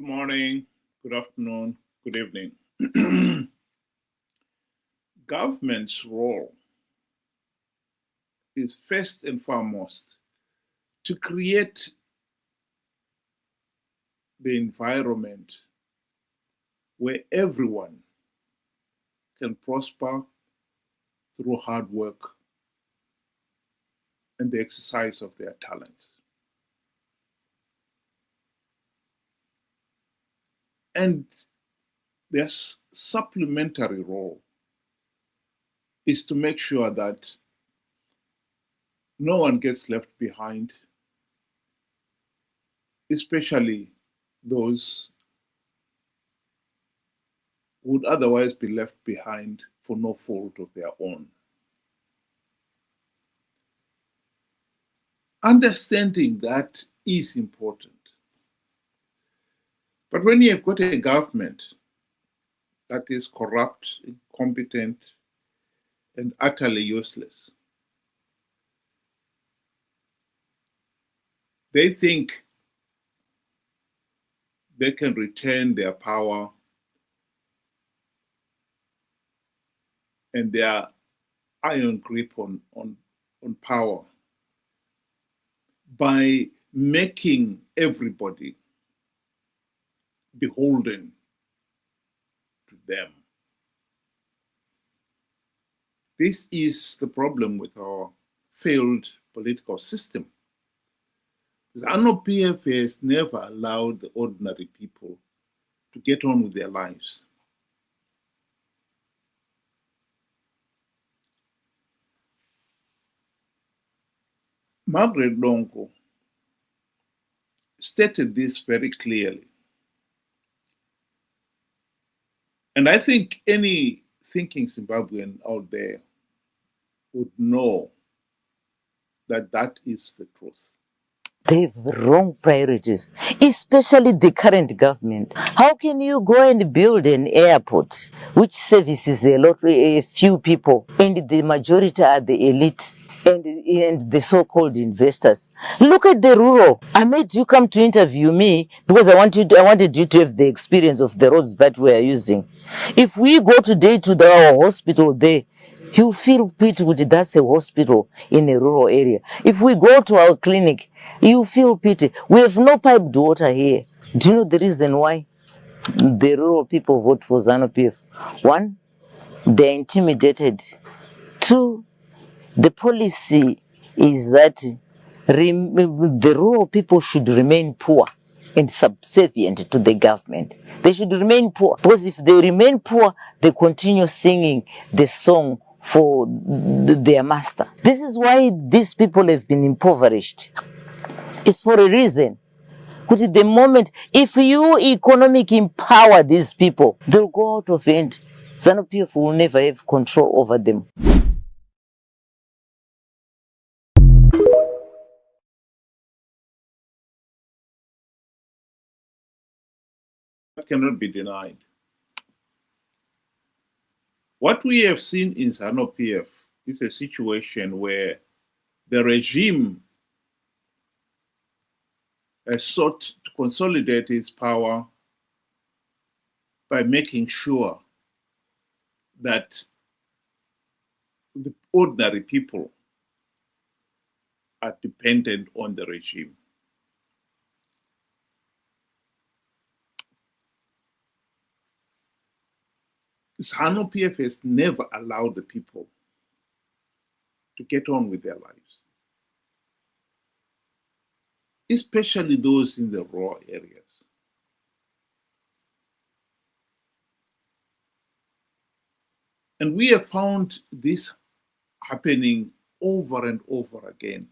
Good morning, good afternoon, good evening. Government's role is first and foremost to create the environment where everyone can prosper through hard work and the exercise of their talents. And their supplementary role is to make sure that no one gets left behind, especially those who would otherwise be left behind for no fault of their own. Understanding that is important. But when you've got a government that is corrupt, incompetent, and utterly useless, they think they can retain their power and their iron grip on power by making everybody beholden to them. This is the problem with our failed political system. Zanu PF has never allowed the ordinary people to get on with their lives. Margaret Longo stated this very clearly. And I think any thinking Zimbabwean out there would know that that is the truth. They have wrong priorities, especially the current government. How can you go and build an airport which services a few people, and the majority are the elite and the so-called investors? Look at the rural. I made you come to interview me because I wanted you to have the experience of the roads that we are using. If we go today to our hospital there, you feel pity with that's a hospital in a rural area. If we go to our clinic, you feel pity. We have no piped water here. Do you know the reason why the rural people vote for Zanu PF? One, they're intimidated. Two, the policy is that the rural people should remain poor and subservient to the government. They should remain poor, because if they remain poor, they continue singing the song for their master. This is why these people have been impoverished. It's for a reason. But at the moment, if you economically empower these people, they'll go out of hand. Zanu PF will never have control over them. That cannot be denied. What we have seen in Zanu PF is a situation where the regime has sought to consolidate its power by making sure that the ordinary people are dependent on the regime. Zanu PF has never allowed the people to get on with their lives, especially those in the rural areas. And we have found this happening over and over again.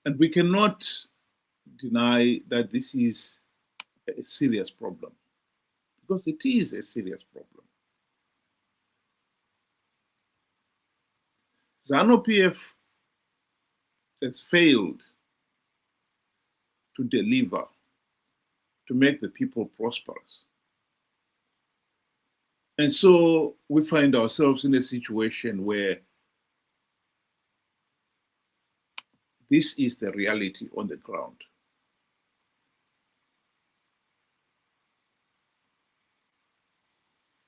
And we cannot deny that this is a serious problem, because it is a serious problem. Zanu PF has failed to deliver, to make the people prosperous. And so we find ourselves in a situation where This is the reality on the ground.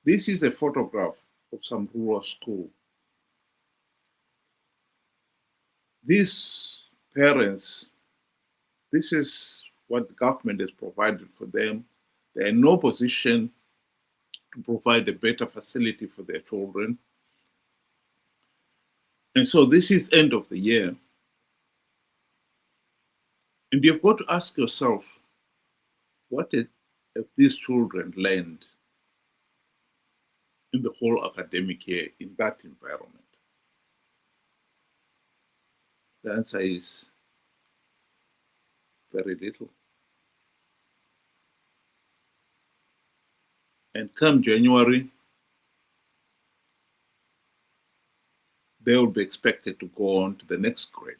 This is a photograph of some rural school. These parents, this is what the government has provided for them. They are in no position to provide a better facility for their children. And so this is end of the year. And you've got to ask yourself, what have these children learned in the whole academic year in that environment? The answer is very little. And come January, they will be expected to go on to the next grade.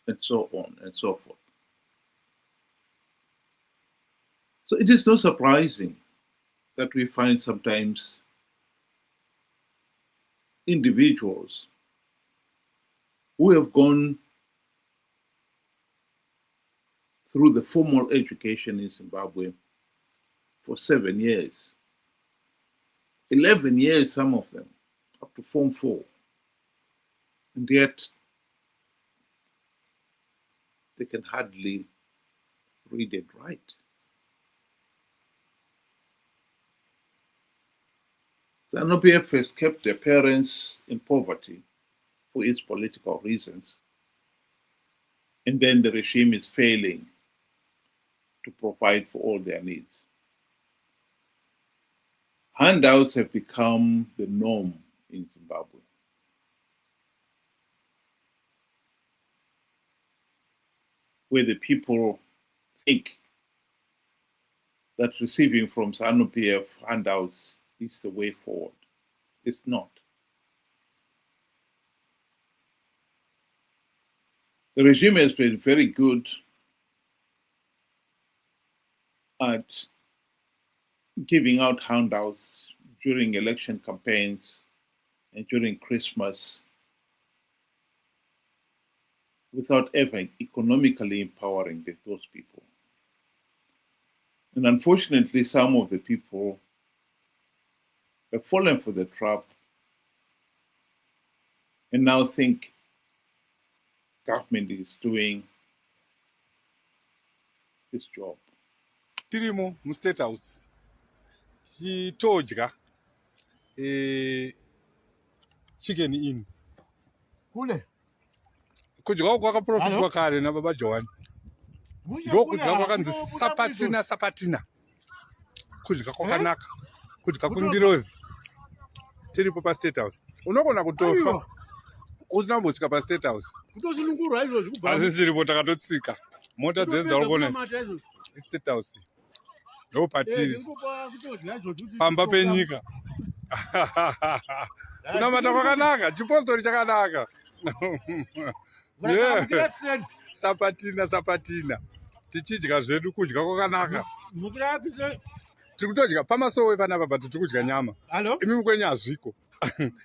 And so on and so forth. So it is not surprising that we find sometimes individuals who have gone through the formal education in Zimbabwe for 7 years, 11 years, some of them, up to Form 4, and yet they can hardly read and write. Zanu PF has kept their parents in poverty for its political reasons, and then the regime is failing to provide for all their needs. Handouts have become the norm in Zimbabwe. Where the people think that receiving from Zanu PF handouts is the way forward. It's not. The regime has been very good at giving out handouts during election campaigns and during Christmas without ever economically empowering those people. And unfortunately, some of the people have fallen for the trap and now think government is doing its job. Tirimo mu State House titodya chicken in Kule. kudya kwako kwakaprofitwa kare nababa John. Ndokudya kwakanzi sapatina kudya kwakanaka kudya kundirozi tiripo paState House unogona kutofa usina kumbosvika paState House Kutosunungurwa izvozvo kubva asi siripo takatotsika mota dzenzi dzarikona iState House ndopatiri pamba penyika kunamata kwakanaka chipostori chakanaka sapatina tichidya zvedu kudya kwakanaka tiri kutodya pamasowe panapa but tiri kudya nyama imi kwenyu hazviko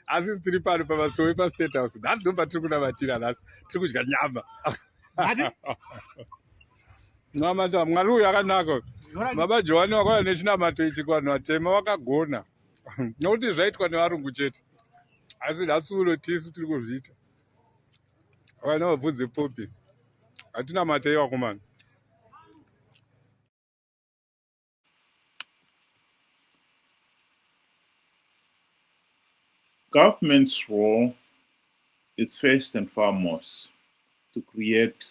asi tiri pano pamasowe paState House nhasi ndomba tiri kunamatira nhasi tiri kudya nyama namata mwari uyu akanaka baba Johani wakauya nechinamato ichi kuvanhu vatema wakagona nokuti zvaitwa nevarungu chete asi nhasi uno tisu tiri kuzviita vakana vabvudze popi hatinamatei vakomana. Government's role is first and foremost to create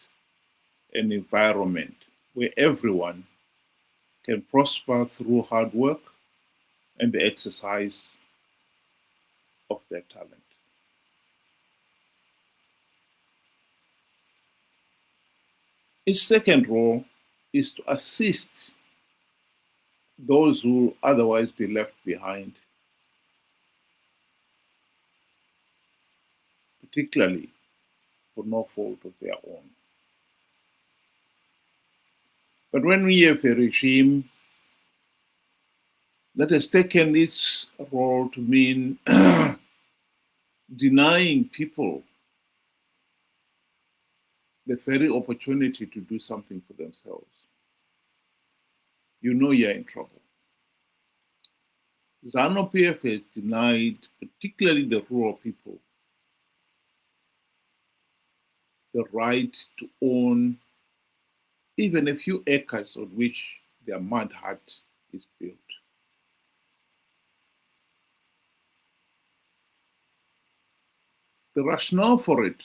an environment where everyone can prosper through hard work and the exercise of their talent. Its second role is to assist those who will otherwise be left behind, particularly for no fault of their own. But when we have a regime that has taken its role to mean denying people the very opportunity to do something for themselves, you know you're in trouble. Zanu PF has denied, particularly the rural people, the right to own even a few acres on which their mud hut is built. The rationale for it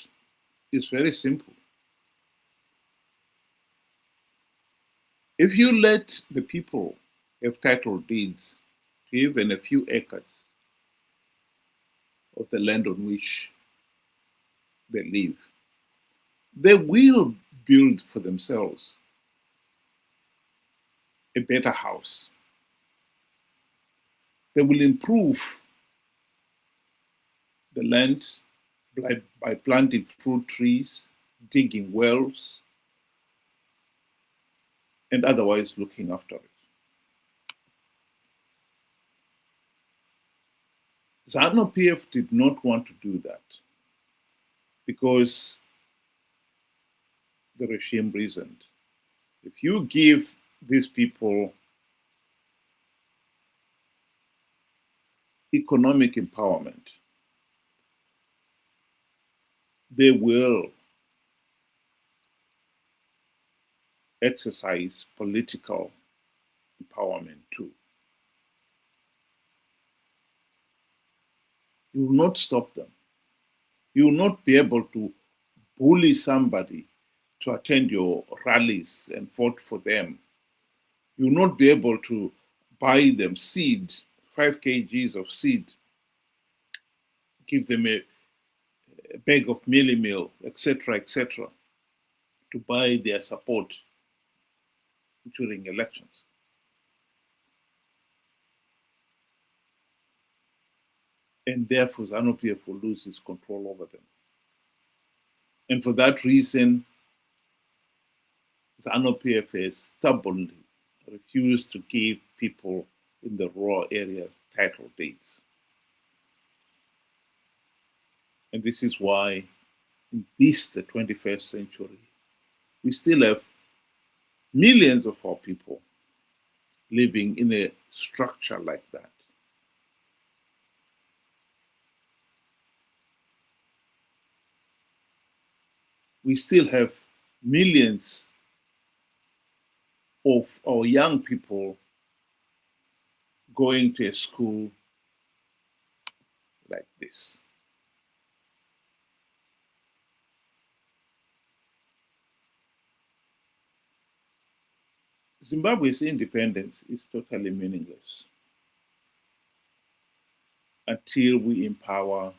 is very simple. If you let the people have title deeds to even a few acres of the land on which they live, they will build for themselves a better house. They will improve the land by planting fruit trees, digging wells, and otherwise looking after it. Zanu PF did not want to do that because the regime reasoned. If you give these people economic empowerment, they will exercise political empowerment too. You will not stop them. You will not be able to bully somebody to attend your rallies and vote for them. You will not be able to buy them seed, 5 kgs of seed, give them a bag of meal, etc., to buy their support during elections. And therefore, Zanu PF will lose his control over them. And for that reason, Zanu PF has stubbornly refused to give people in the rural areas title deeds. And this is why, in this, the 21st century, we still have millions of our people living in a structure like that. We still have millions of our young people going to a school like this. Zimbabwe's independence is totally meaningless until we empower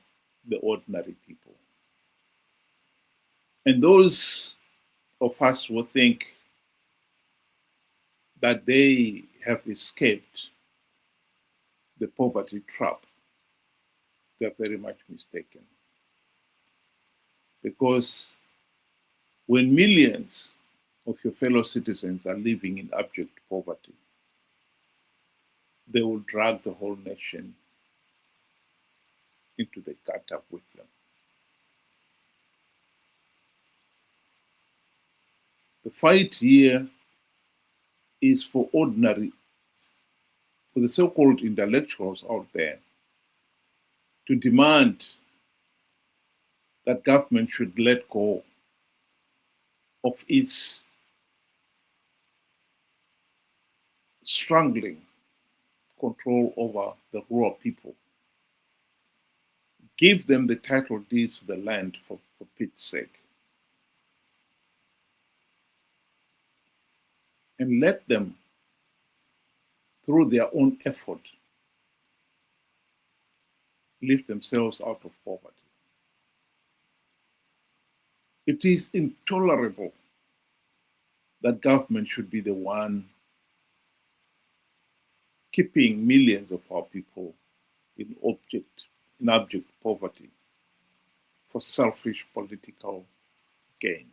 the ordinary people. And those of us who think that they have escaped the poverty trap, they are very much mistaken. Because when millions of your fellow citizens are living in abject poverty, they will drag the whole nation into the gutter with them. The fight here is for the so-called intellectuals out there to demand that government should let go of its strangling control over the rural people. Give them the title deeds to the land for Pete's sake. And let them, through their own effort, lift themselves out of poverty. It is intolerable that government should be the one keeping millions of our people in abject poverty for selfish political gain.